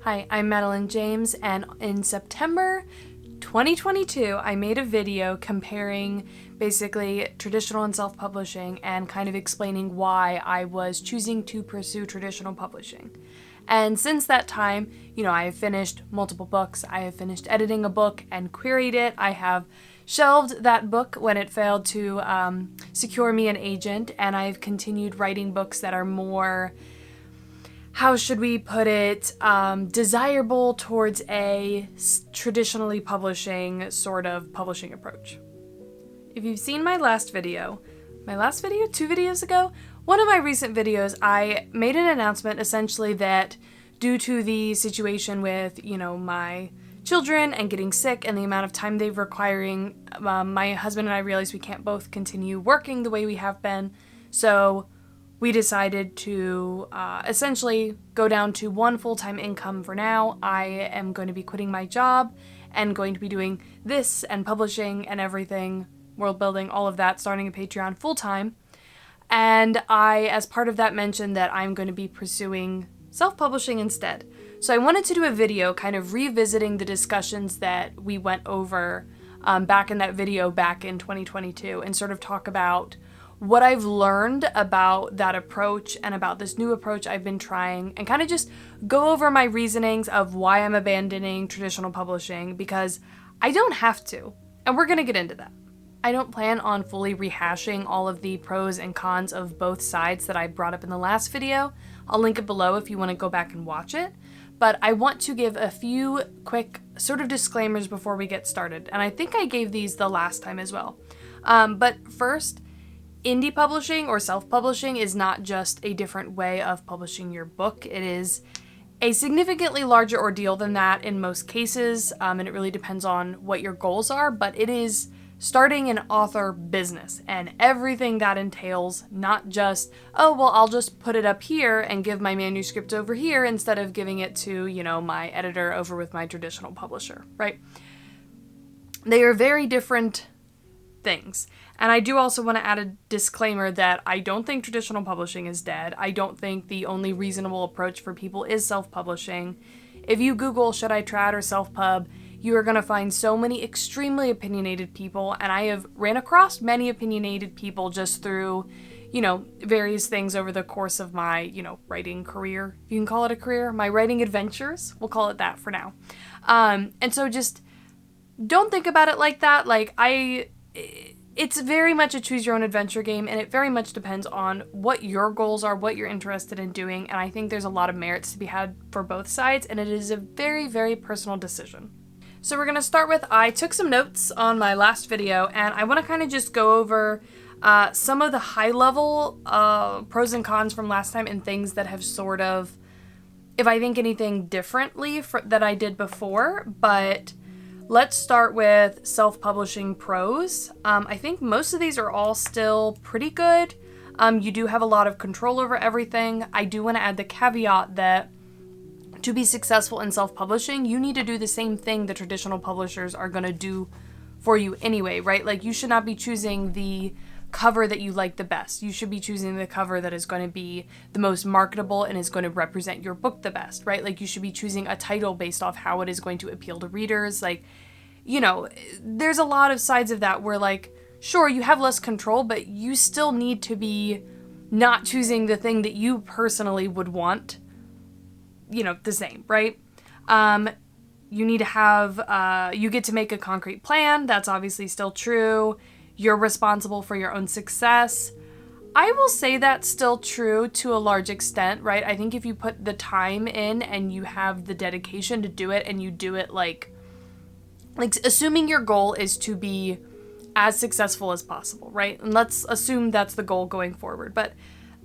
Hi, I'm Madeline James, and in September 2022, I made a video comparing basically traditional and self-publishing and kind of explaining why I was choosing to pursue traditional publishing. And since that time, I have finished multiple books. I have finished editing a book and queried it. I have shelved that book when it failed to secure me an agent, and I've continued writing books that are more, how should we put it, desirable towards a traditionally publishing sort of publishing approach. If you've seen my last video, 2 videos ago, one of my recent videos, I made an announcement essentially that due to the situation with, my children and getting sick and the amount of time they're requiring, my husband and I realized we can't both continue working the way we have been. So we decided to essentially go down to one full-time income for now. I am going to be quitting my job and going to be doing this and publishing and everything, world building, all of that, starting a Patreon full-time. And I, as part of that, mentioned that I'm going to be pursuing self-publishing instead. So I wanted to do a video kind of revisiting the discussions that we went over back in that video back in 2022 and sort of talk about what I've learned about that approach and about this new approach I've been trying, and kind of just go over my reasonings of why I'm abandoning traditional publishing, because I don't have to, and we're going to get into that. I don't plan on fully rehashing all of the pros and cons of both sides that I brought up in the last video. I'll link it below if you want to go back and watch it, but I want to give a few quick sort of disclaimers before we get started, and I think I gave these the last time as well. But first, indie publishing or self-publishing is not just a different way of publishing your book. It is a significantly larger ordeal than that in most cases, and it really depends on what your goals are, but it is starting an author business and everything that entails, not just, oh, well, I'll just put it up here and give my manuscript over here instead of giving it to, my editor over with my traditional publisher, right? They are very different things. And I do also want to add a disclaimer that I don't think traditional publishing is dead. I don't think the only reasonable approach for people is self-publishing. If you Google should I trad or self-pub, you are going to find so many extremely opinionated people, and I have ran across many opinionated people just through, various things over the course of my, writing career, if you can call it a career, my writing adventures, we'll call it that for now. And so just don't think about it like that. It's very much a choose your own adventure game, and it very much depends on what your goals are, what you're interested in doing, and I think there's a lot of merits to be had for both sides, and it is a very, very personal decision. So we're going to start with, I took some notes on my last video, and I want to kind of just go over some of the high-level pros and cons from last time and things that have sort of, if I think anything differently that I did before, but let's start with self-publishing pros. I think most of these are all still pretty good. You do have a lot of control over everything. I do want to add the caveat that to be successful in self-publishing, you need to do the same thing the traditional publishers are going to do for you anyway, right? Like, you should not be choosing the cover that you like the best. You should be choosing the cover that is going to be the most marketable and is going to represent your book the best, right? Like, you should be choosing a title based off how it is going to appeal to readers. Like, there's a lot of sides of that where, sure, you have less control, but you still need to be not choosing the thing that you personally would want, the same, right? You need to have, you get to make a concrete plan. That's obviously still true. You're responsible for your own success. I will say that's still true to a large extent, right? I think if you put the time in and you have the dedication to do it, and you do it like assuming your goal is to be as successful as possible, right? And let's assume that's the goal going forward. But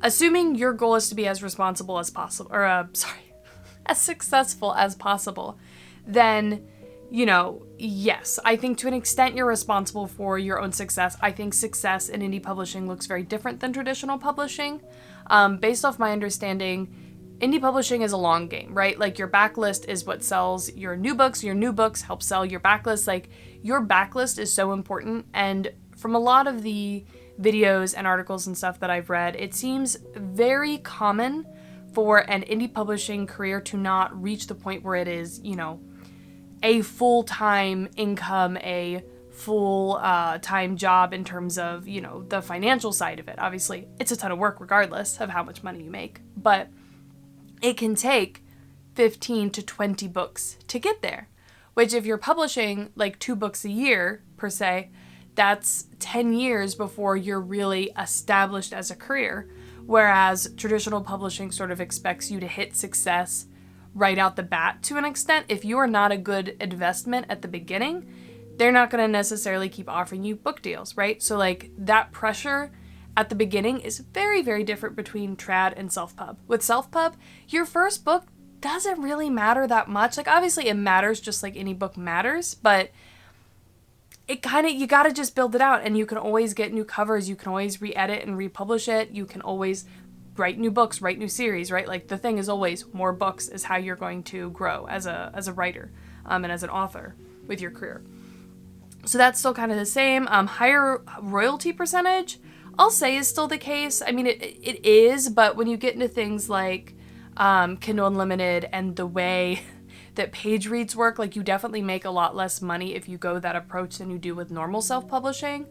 assuming your goal is to be as responsible as possible, as successful as possible, then, yes, I think to an extent you're responsible for your own success. I think success in indie publishing looks very different than traditional publishing. Based off my understanding, indie publishing is a long game, right? Like, your backlist is what sells your new books help sell your backlist. Like, your backlist is so important, and from a lot of the videos and articles and stuff that I've read, it seems very common for an indie publishing career to not reach the point where it is, a full-time income, a full-time job in terms of, the financial side of it. Obviously, it's a ton of work regardless of how much money you make, but it can take 15 to 20 books to get there, which if you're publishing like 2 books a year per se, that's 10 years before you're really established as a career. Whereas traditional publishing sort of expects you to hit success right out the bat to an extent. If you are not a good investment at the beginning, they're not going to necessarily keep offering you book deals, right? So like that pressure at the beginning is very, very different between trad and self-pub. With self-pub, your first book doesn't really matter that much. Like obviously it matters just like any book matters, but you got to just build it out, and you can always get new covers. You can always re-edit and republish it. You can always write new books, write new series, right? Like the thing is always more books is how you're going to grow as a writer and as an author with your career. So that's still kind of the same. Higher royalty percentage, I'll say is still the case. I mean, it is, but when you get into things like Kindle Unlimited and the way that page reads work, like you definitely make a lot less money if you go that approach than you do with normal self-publishing.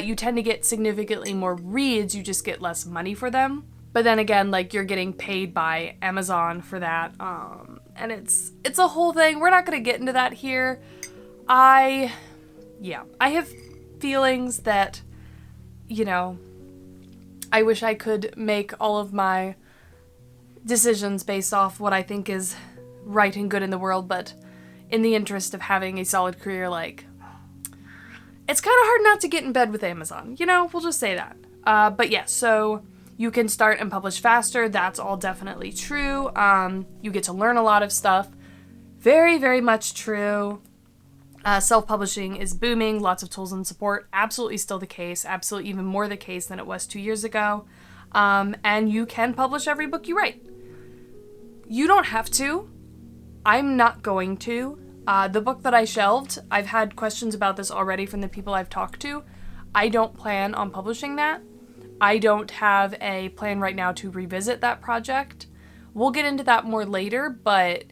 You tend to get significantly more reads, you just get less money for them. But then again, like you're getting paid by Amazon for that, and it's a whole thing. We're not going to get into that here. I have feelings that, I wish I could make all of my decisions based off what I think is right and good in the world, but in the interest of having a solid career, like, it's kind of hard not to get in bed with Amazon, we'll just say that. But yeah, so you can start and publish faster. That's all definitely true. You get to learn a lot of stuff. Very, very much true. Self-publishing is booming, lots of tools and support. Absolutely still the case. Absolutely even more the case than it was 2 years ago. And you can publish every book you write. You don't have to. I'm not going to. The book that I shelved, I've had questions about this already from the people I've talked to. I don't plan on publishing that. I don't have a plan right now to revisit that project. We'll get into that more later, but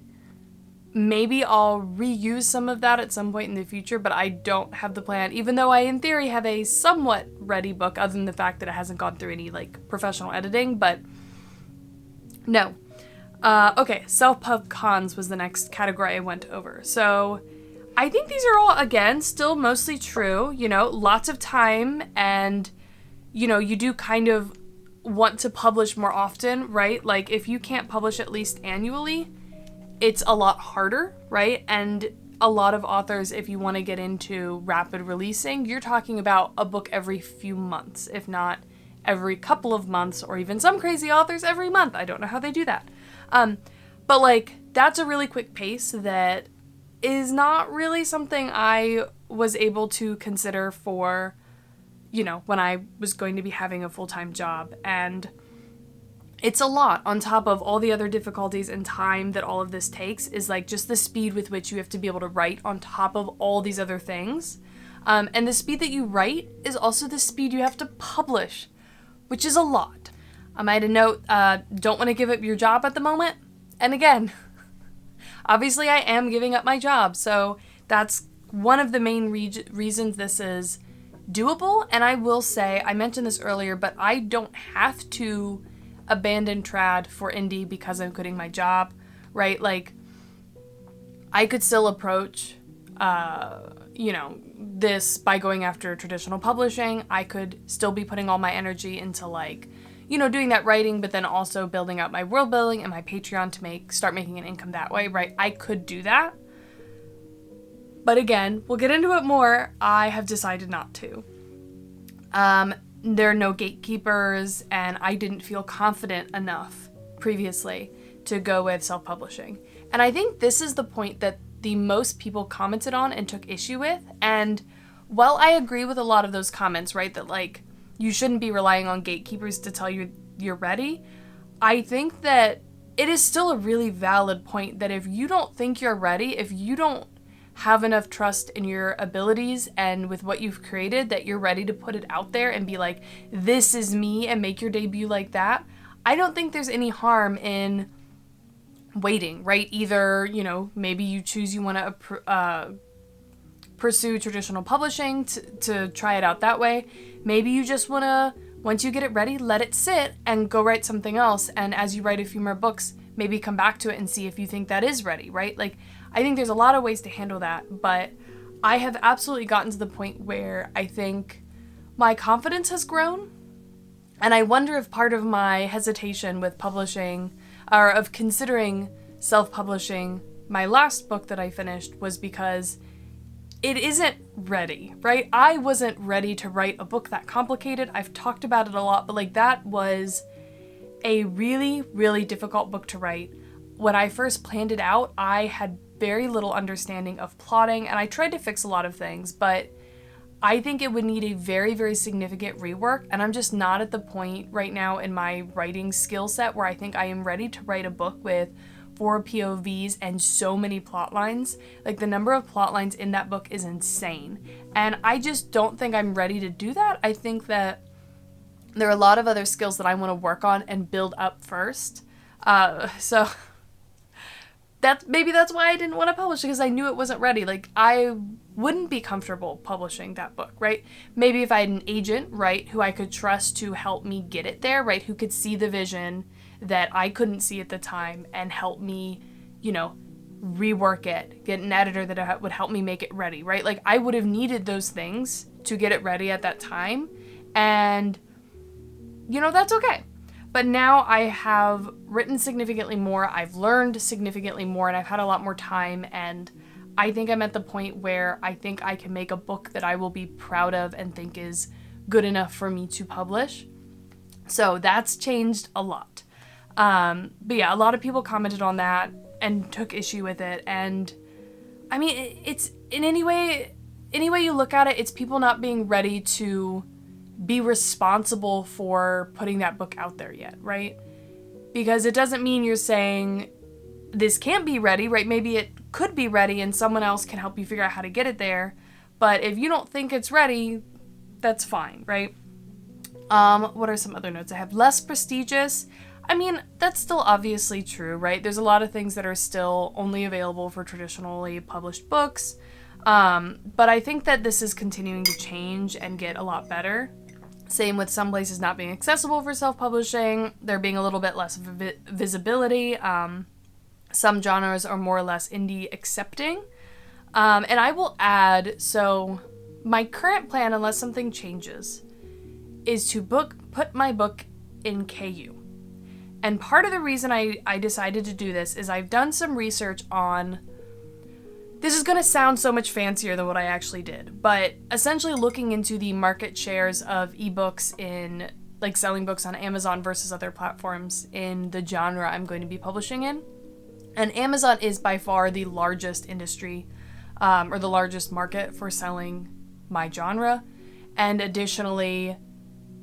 maybe I'll reuse some of that at some point in the future, but I don't have the plan, even though I, in theory, have a somewhat ready book, other than the fact that it hasn't gone through any, professional editing, but no. Okay, self-pub cons was the next category I went over. So I think these are all, again, still mostly true, lots of time, and, you do kind of want to publish more often, right? Like, if you can't publish at least annually, it's a lot harder, right? And a lot of authors, if you want to get into rapid releasing, you're talking about a book every few months, if not every couple of months, or even some crazy authors every month. I don't know how they do that. But that's a really quick pace that is not really something I was able to consider for, when I was going to be having a full-time job. And it's a lot on top of all the other difficulties and time that all of this takes, is just the speed with which you have to be able to write on top of all these other things. And the speed that you write is also the speed you have to publish, which is a lot. I might note, don't want to give up your job at the moment. And again, obviously I am giving up my job, so that's one of the main reasons this is doable. And I will say, I mentioned this earlier, but I don't have to abandon trad for indie because I'm quitting my job, right? I could still approach, this by going after traditional publishing. I could still be putting all my energy into doing that writing, but then also building out my world building and my Patreon to start making an income that way, right? I could do that. But again, we'll get into it more. I have decided not to. There are no gatekeepers, and I didn't feel confident enough previously to go with self-publishing. And I think this is the point that the most people commented on and took issue with. And while I agree with a lot of those comments, right, that you shouldn't be relying on gatekeepers to tell you you're ready, I think that it is still a really valid point that if you don't think you're ready, if you don't have enough trust in your abilities and with what you've created, that you're ready to put it out there and be like, this is me, and make your debut like that, I don't think there's any harm in waiting, right? Either, you know, maybe you choose you want to pursue traditional publishing to try it out that way. Maybe you just want to, once you get it ready, let it sit and go write something else. And as you write a few more books, maybe come back to it and see if you think that is ready, right? Like, I think there's a lot of ways to handle that, but I have absolutely gotten to the point where I think my confidence has grown. And I wonder if part of my hesitation with publishing, or of considering self-publishing my last book that I finished, was because it isn't ready, right? I wasn't ready to write a book that complicated. I've talked about it a lot, but like, that was a really, really difficult book to write. When I first planned it out, I had very little understanding of plotting, and I tried to fix a lot of things, but I think it would need a very, very significant rework, and I'm just not at the point right now in my writing skill set where I think I am ready to write a book with 4 POVs and so many plot lines. Like, the number of plot lines in that book is insane, and I just don't think I'm ready to do that. I think that there are a lot of other skills that I want to work on and build up first. So that's why I didn't want to publish it, because I knew it wasn't ready. Like, I wouldn't be comfortable publishing that book, right? Maybe if I had an agent, right, who I could trust to help me get it there, right, who could see the vision that I couldn't see at the time and help me, you know, rework it, get an editor that would help me make it ready, right? Like, I would have needed those things to get it ready at that time, and, you know, that's okay. But now I have written significantly more, I've learned significantly more, and I've had a lot more time, and I think I'm at the point where I think I can make a book that I will be proud of and think is good enough for me to publish. So that's changed a lot. But yeah, a lot of people commented on that and took issue with it, and I mean, it's in any way you look at it, it's people not being ready to be responsible for putting that book out there yet, right? Because it doesn't mean you're saying this can't be ready, right? Maybe it could be ready and someone else can help you figure out how to get it there. But if you don't think it's ready, that's fine, right? What are some other notes I have? Less prestigious. I mean, that's still obviously true, right? There's a lot of things that are still only available for traditionally published books. But I think that this is continuing to change and get a lot better. Same with some places not being accessible for self-publishing, there being a little bit less visibility. Some genres are more or less indie accepting. And I will add, so my current plan, unless something changes, is to put my book in KU. And part of the reason I decided to do this is I've done some research on, this is going to sound so much fancier than what I actually did, but essentially looking into the market shares of ebooks in, like, selling books on Amazon versus other platforms in the genre I'm going to be publishing in. And Amazon is by far the largest industry, or the largest market for selling my genre. And additionally,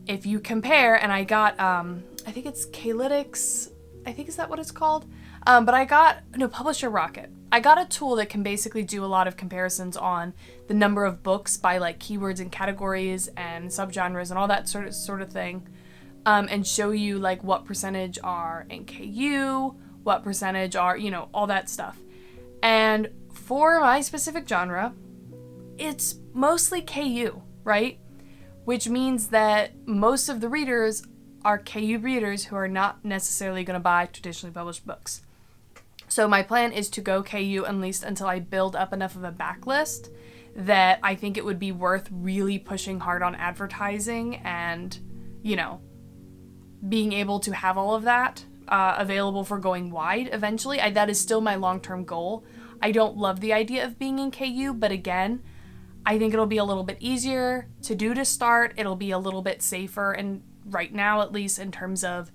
if you compare, and I got, I think it's Kalytics, I think is that what it's called? But I got, no, Publisher Rocket. I got a tool that can basically do a lot of comparisons on the number of books by, like, keywords and categories and subgenres and all that sort of thing, and show you, like, what percentage are in KU, what percentage are, you know, all that stuff. And for my specific genre, it's mostly KU, right? Which means that most of the readers are KU readers who are not necessarily going to buy traditionally published books. So my plan is to go KU at least until I build up enough of a backlist that I think it would be worth really pushing hard on advertising and, you know, being able to have all of that available for going wide eventually. That is still my long-term goal. I don't love the idea of being in KU, but again, I think it'll be a little bit easier to do to start. It'll be a little bit safer, and right now, at least in terms of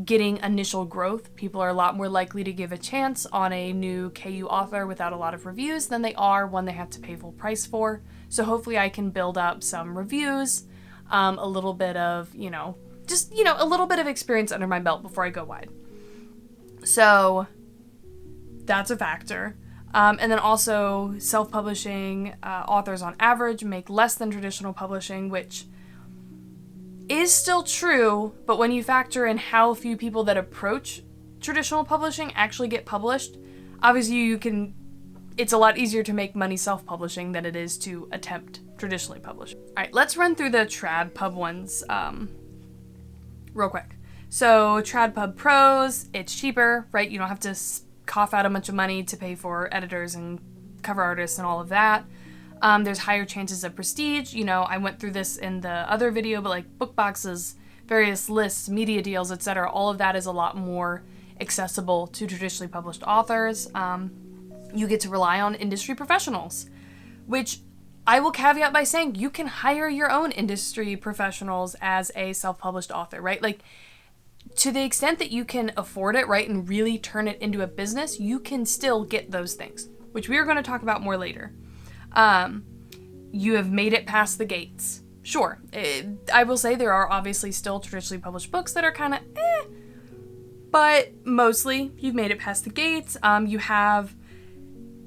getting initial growth, people are a lot more likely to give a chance on a new KU author without a lot of reviews than they are one they have to pay full price for. So hopefully I can build up some reviews, a little bit of, you know, just, you know, a little bit of experience under my belt before I go wide. So that's a factor. And then also self-publishing authors on average make less than traditional publishing, which is still true, but when you factor in how few people that approach traditional publishing actually get published, obviously it's a lot easier to make money self-publishing than it is to attempt traditionally publishing. All right, let's run through the TradPub ones real quick. So TradPub Pros, it's cheaper, right? You don't have to cough out a bunch of money to pay for editors and cover artists and all of that. There's higher chances of prestige. I went through this in the other video, but like book boxes, various lists, media deals, etc., all of that is a lot more accessible to traditionally published authors. You get to rely on industry professionals, which I will caveat by saying you can hire your own industry professionals as a self-published author, right? Like, to the extent that you can afford it, right, and really turn it into a business, you can still get those things, which we are going to talk about more later. You have made it past the gates. Sure, I will say there are obviously still traditionally published books that are kind of but mostly you've made it past the gates. You have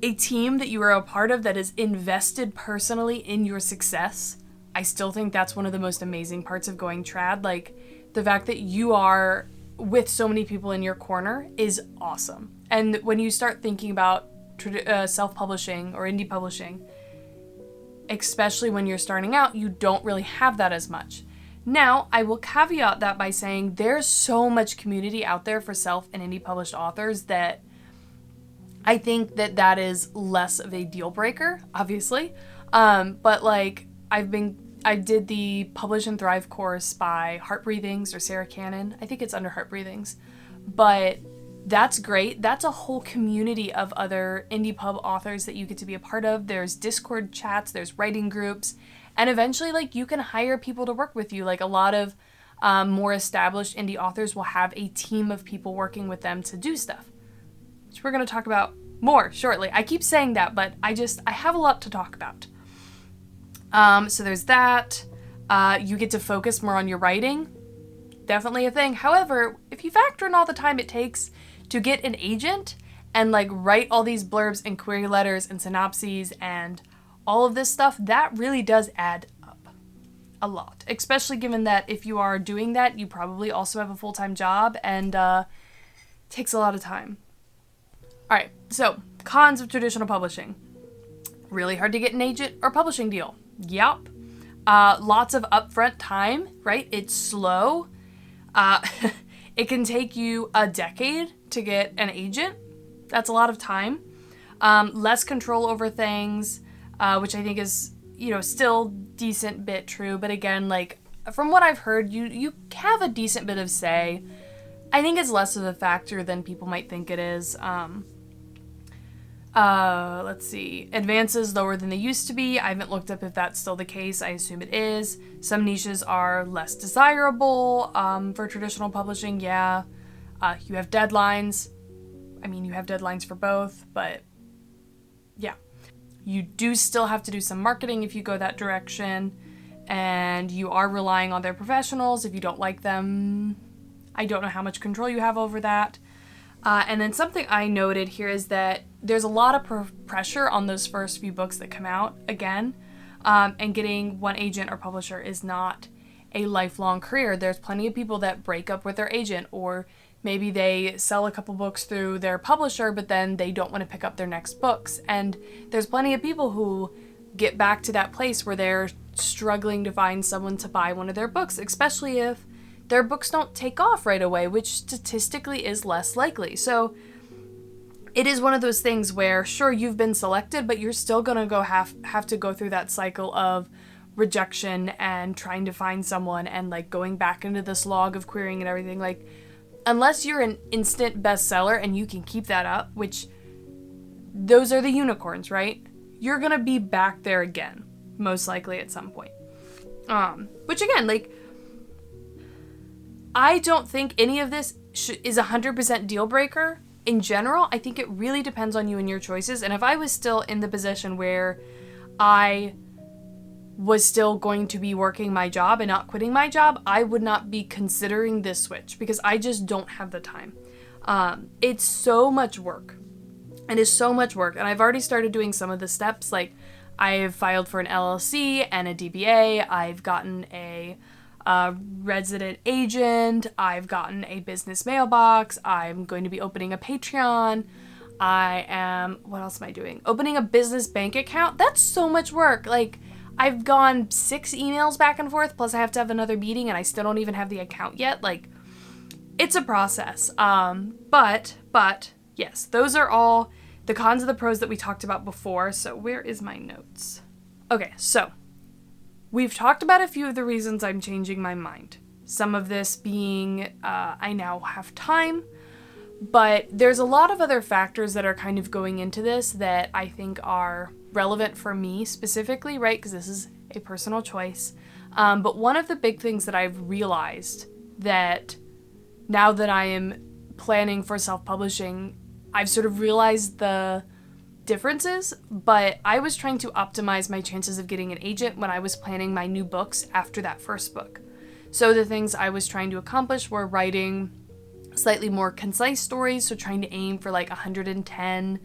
a team that you are a part of that is invested personally in your success. I still think that's one of the most amazing parts of going trad. Like, the fact that you are with so many people in your corner is awesome. And when you start thinking about self-publishing or indie publishing, especially when you're starting out, you don't really have that as much. Now, I will caveat that by saying there's so much community out there for self and indie published authors that I think that is less of a deal breaker, obviously. But like, I did the Publish and Thrive course by Heart Breathings or Sarah Cannon. I think it's under Heart Breathings. But that's great. That's a whole community of other indie pub authors that you get to be a part of. There's Discord chats, there's writing groups, and eventually, like, you can hire people to work with you. Like, a lot of more established indie authors will have a team of people working with them to do stuff, which we're going to talk about more shortly. I keep saying that, but I have a lot to talk about. So there's that. You get to focus more on your writing. Definitely a thing. However, if you factor in all the time it takes to get an agent and like write all these blurbs and query letters and synopses and all of this stuff, that really does add up a lot. Especially given that if you are doing that, you probably also have a full-time job and takes a lot of time. All right, so cons of traditional publishing. Really hard to get an agent or publishing deal. Yep. Lots of upfront time, right? It's slow. It can take you a decade to get an agent. That's a lot of time. Less control over things, which I think is, still decent bit true. But again, like, from what I've heard, you have a decent bit of say. I think it's less of a factor than people might think it is. Let's see. Advances lower than they used to be. I haven't looked up if that's still the case. I assume it is. Some niches are less desirable for traditional publishing. Yeah. You have deadlines. I mean, you have deadlines for both, but yeah. You do still have to do some marketing if you go that direction, and you are relying on their professionals. If you don't like them, I don't know how much control you have over that. And then something I noted here is that there's a lot of pressure on those first few books that come out, again, and getting one agent or publisher is not a lifelong career. There's plenty of people that break up with their agent, or maybe they sell a couple books through their publisher, but then they don't want to pick up their next books. And there's plenty of people who get back to that place where they're struggling to find someone to buy one of their books, especially if their books don't take off right away, which statistically is less likely. So it is one of those things where, sure, you've been selected, but you're still going to have to go through that cycle of rejection and trying to find someone and like going back into this log of querying and everything. Like, unless you're an instant bestseller and you can keep that up, which those are the unicorns, right? You're going to be back there again, most likely at some point. Which again, like, I don't think any of this is 100% deal breaker. In general, I think it really depends on you and your choices. And if I was still in the position where I was still going to be working my job and not quitting my job, I would not be considering this switch because I just don't have the time. It's so much work. It is so much work. And I've already started doing some of the steps. Like, I have filed for an LLC and a DBA. I've gotten a a resident agent. I've gotten a business mailbox. I'm going to be opening a Patreon. What else am I doing? Opening a business bank account. That's so much work. Like, I've gone 6 emails back and forth, plus I have to have another meeting, and I still don't even have the account yet. Like, it's a process. But yes, those are all the cons and the pros that we talked about before. So where is my notes? Okay, so we've talked about a few of the reasons I'm changing my mind. Some of this being I now have time, but there's a lot of other factors that are kind of going into this that I think are relevant for me specifically, right? Because this is a personal choice. But one of the big things that I've realized that now that I am planning for self-publishing, I've sort of realized the differences, but I was trying to optimize my chances of getting an agent when I was planning my new books after that first book. So the things I was trying to accomplish were writing slightly more concise stories, so trying to aim for like 110,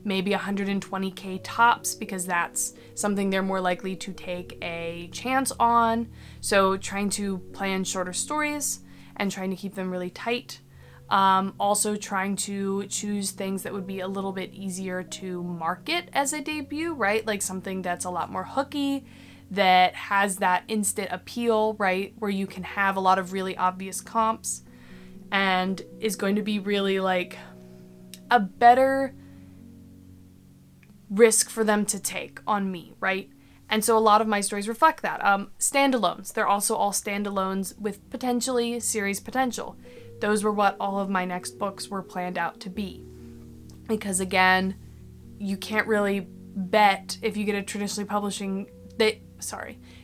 maybe 120K tops, because that's something they're more likely to take a chance on. So trying to plan shorter stories and trying to keep them really tight. Also trying to choose things that would be a little bit easier to market as a debut, right? Like something that's a lot more hooky, that has that instant appeal, right? Where you can have a lot of really obvious comps and is going to be really like a better risk for them to take on me, right? And so a lot of my stories reflect that. Standalones, they're also all standalones with potentially series potential. Those were what all of my next books were planned out to be. Because again, you can't really bet if you get a traditionally publishing,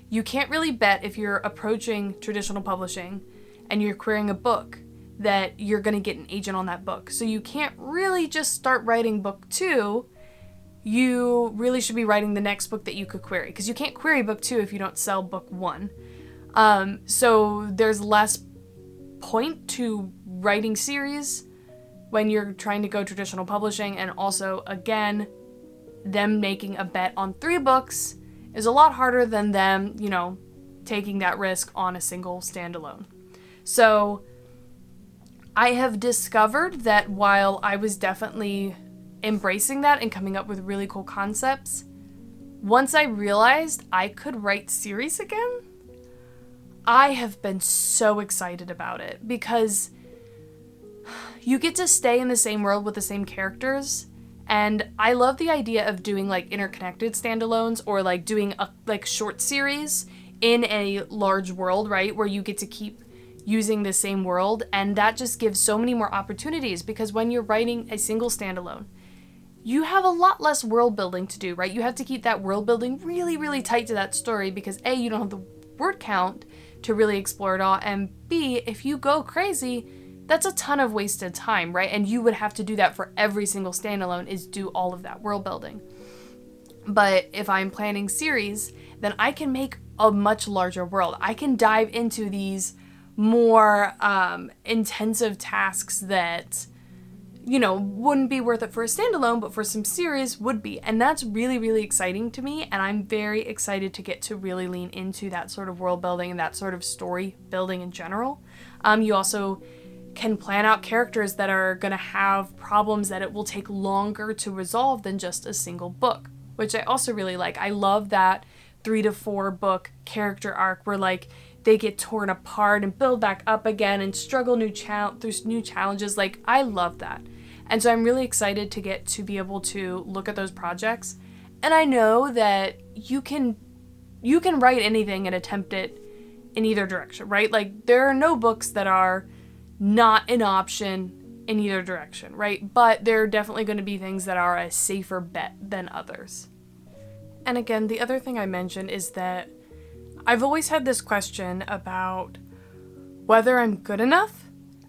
you can't really bet if you're approaching traditional publishing and you're querying a book that you're going to get an agent on that book. So you can't really just start writing book 2. You really should be writing the next book that you could query, because you can't query book 2 if you don't sell book 1. So there's less point to writing series when you're trying to go traditional publishing, and also, again, them making a bet on 3 books is a lot harder than them, taking that risk on a single standalone. So I have discovered that while I was definitely embracing that and coming up with really cool concepts, once I realized I could write series again, I have been so excited about it, because you get to stay in the same world with the same characters, and I love the idea of doing like interconnected standalones, or like doing a like short series in a large world, right, where you get to keep using the same world, and that just gives so many more opportunities, because when you're writing a single standalone, you have a lot less world building to do, right? You have to keep that world building really, really tight to that story, because A, you don't have the word count to really explore it all, and B, if you go crazy, that's a ton of wasted time, right? And you would have to do that for every single standalone, is do all of that world building. But if I'm planning series, then I can make a much larger world. I can dive into these more intensive tasks that wouldn't be worth it for a standalone, but for some series would be. And that's really, really exciting to me. And I'm very excited to get to really lean into that sort of world building and that sort of story building in general. You also can plan out characters that are going to have problems that it will take longer to resolve than just a single book, which I also really like. I love that 3 to 4 book character arc where like they get torn apart and build back up again and struggle through new challenges. Like, I love that. And so I'm really excited to get to be able to look at those projects. And I know that you can write anything and attempt it in either direction, right? Like, there are no books that are not an option in either direction, right? But there are definitely going to be things that are a safer bet than others. And again, the other thing I mentioned is that I've always had this question about whether I'm good enough,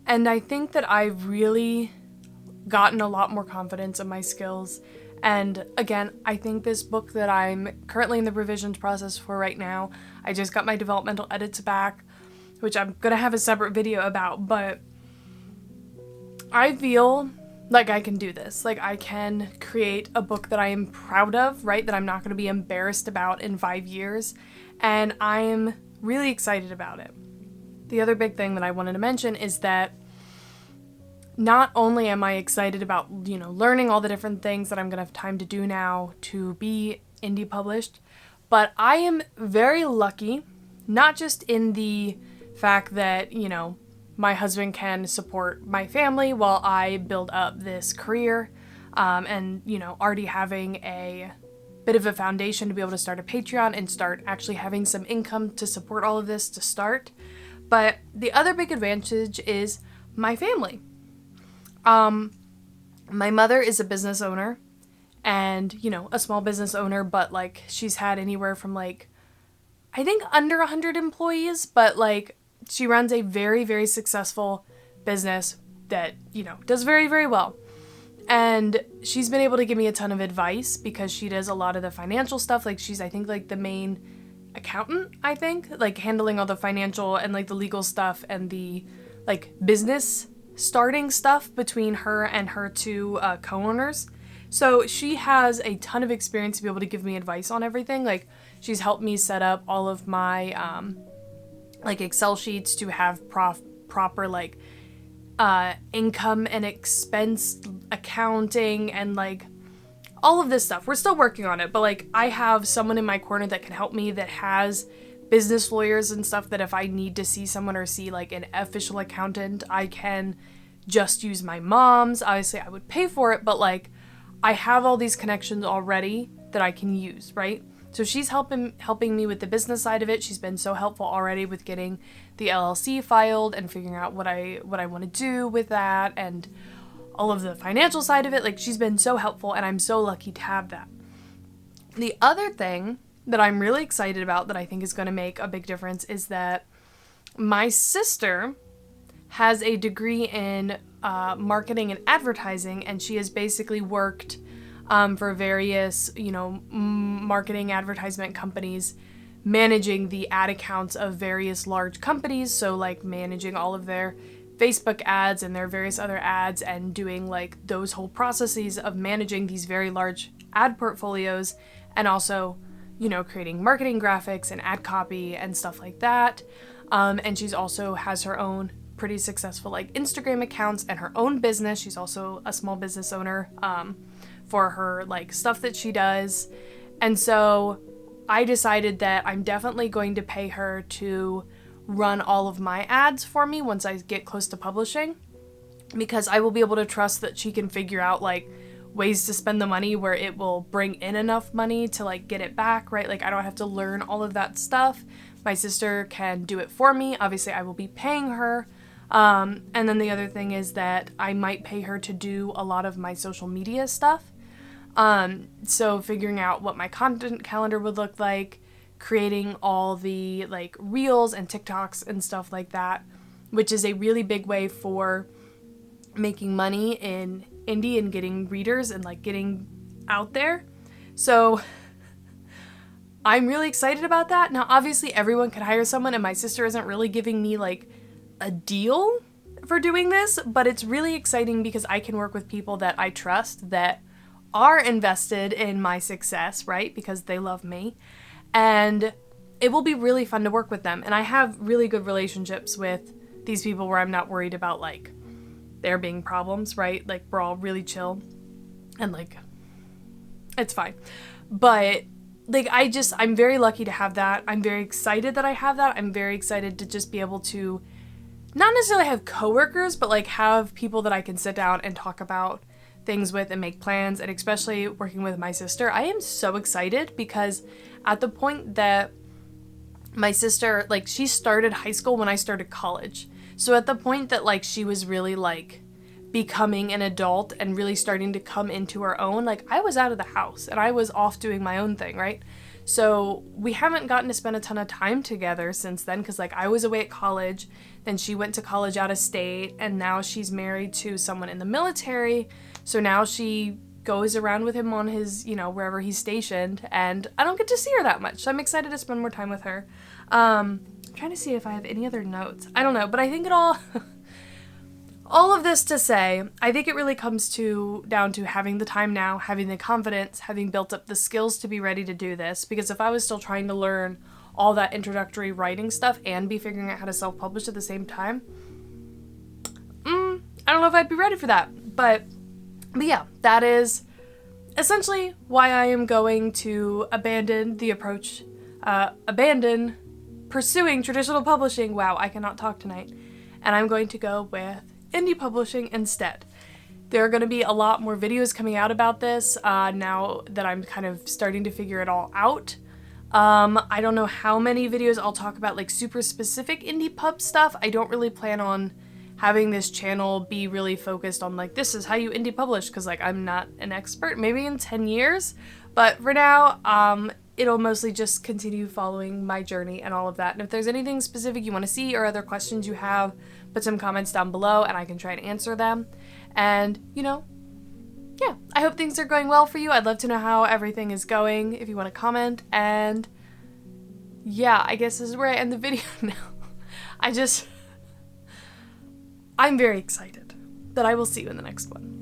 and I think that I've really gotten a lot more confidence in my skills. And again, I think this book that I'm currently in the revisions process for right now, I just got my developmental edits back, which I'm gonna have a separate video about, but I feel like I can do this. Like, I can create a book that I am proud of, right? That I'm not gonna be embarrassed about in 5 years. And I'm really excited about it. the other big thing that I wanted to mention is that not only am I excited about, learning all the different things that I'm going to have time to do now to be indie published, but I am very lucky, not just in the fact that, my husband can support my family while I build up this career, and, already having a bit of a foundation to be able to start a Patreon and start actually having some income to support all of this to start. But the other big advantage is my family. My mother is a business owner and, a small business owner, but like she's had anywhere from like, I think under 100 employees, but like she runs a very, very successful business that, does very, very well. And she's been able to give me a ton of advice because she does a lot of the financial stuff. Like she's, I think, like the main accountant, I think, like handling all the financial and like the legal stuff and the like business starting stuff between her and her two co-owners. So she has a ton of experience to be able to give me advice on everything. Like she's helped me set up all of my like Excel sheets to have proper like income and expense accounting and like all of this stuff. We're still working on it, but like I have someone in my corner that can help me that has business lawyers and stuff that if I need to see someone or see like an official accountant, I can just use my mom's. Obviously I would pay for it, but like I have all these connections already that I can use, right? So she's helping me with the business side of it. She's been so helpful already with getting the LLC filed and figuring out what I want to do with that and all of the financial side of it. Like she's been so helpful and I'm so lucky to have that. The other thing that I'm really excited about that I think is going to make a big difference is that my sister has a degree in marketing and advertising, and she has basically worked for various, marketing advertisement companies, managing the ad accounts of various large companies. So like managing all of their Facebook ads and their various other ads and doing like those whole processes of managing these very large ad portfolios and also, creating marketing graphics and ad copy and stuff like that. And she's also has her own pretty successful like Instagram accounts and her own business. She's also a small business owner for her like stuff that she does. And so I decided that I'm definitely going to pay her to run all of my ads for me once I get close to publishing, because I will be able to trust that she can figure out like ways to spend the money where it will bring in enough money to like get it back, right? Like I don't have to learn all of that stuff. My sister can do it for me. Obviously I will be paying her. And then the other thing is that I might pay her to do a lot of my social media stuff. So figuring out what my content calendar would look like, creating all the like reels and TikToks and stuff like that, which is a really big way for making money in indie and getting readers and like getting out there. So I'm really excited about that. Now, obviously everyone could hire someone and my sister isn't really giving me like a deal for doing this, but it's really exciting because I can work with people that I trust that are invested in my success, right? Because they love me. And it will be really fun to work with them. And I have really good relationships with these people where I'm not worried about like there being problems, right? Like we're all really chill and like it's fine. But like I'm very lucky to have that. I'm very excited that I have that. I'm very excited to just be able to not necessarily have coworkers, but like have people that I can sit down and talk about things with and make plans. And especially working with my sister, I am so excited because at the point that my sister, like she started high school when I started college. So at the point that like she was really like becoming an adult and really starting to come into her own, like I was out of the house and I was off doing my own thing, right? So we haven't gotten to spend a ton of time together since then because like I was away at college, then she went to college out of state, and now she's married to someone in the military. So now she goes around with him on his, wherever he's stationed, and I don't get to see her that much. So I'm excited to spend more time with her. I'm trying to see if I have any other notes. I don't know, but I think it all of this to say, I think it really comes down to having the time now, having the confidence, having built up the skills to be ready to do this. Because if I was still trying to learn all that introductory writing stuff and be figuring out how to self-publish at the same time. I don't know if I'd be ready for that. But yeah, that is essentially why I am going to abandon pursuing traditional publishing. Wow, I cannot talk tonight. And I'm going to go with indie publishing instead. There are going to be a lot more videos coming out about this now that I'm kind of starting to figure it all out. I don't know how many videos I'll talk about like super specific indie pub stuff. I don't really plan on having this channel be really focused on like, this is how you indie publish, because like I'm not an expert, maybe in 10 years. But for now, it'll mostly just continue following my journey and all of that. And if there's anything specific you want to see or other questions you have, put some comments down below and I can try and answer them. And, you know, yeah, I hope things are going well for you. I'd love to know how everything is going if you want to comment. And yeah, I guess this is where I end the video now. I'm very excited that I will see you in the next one.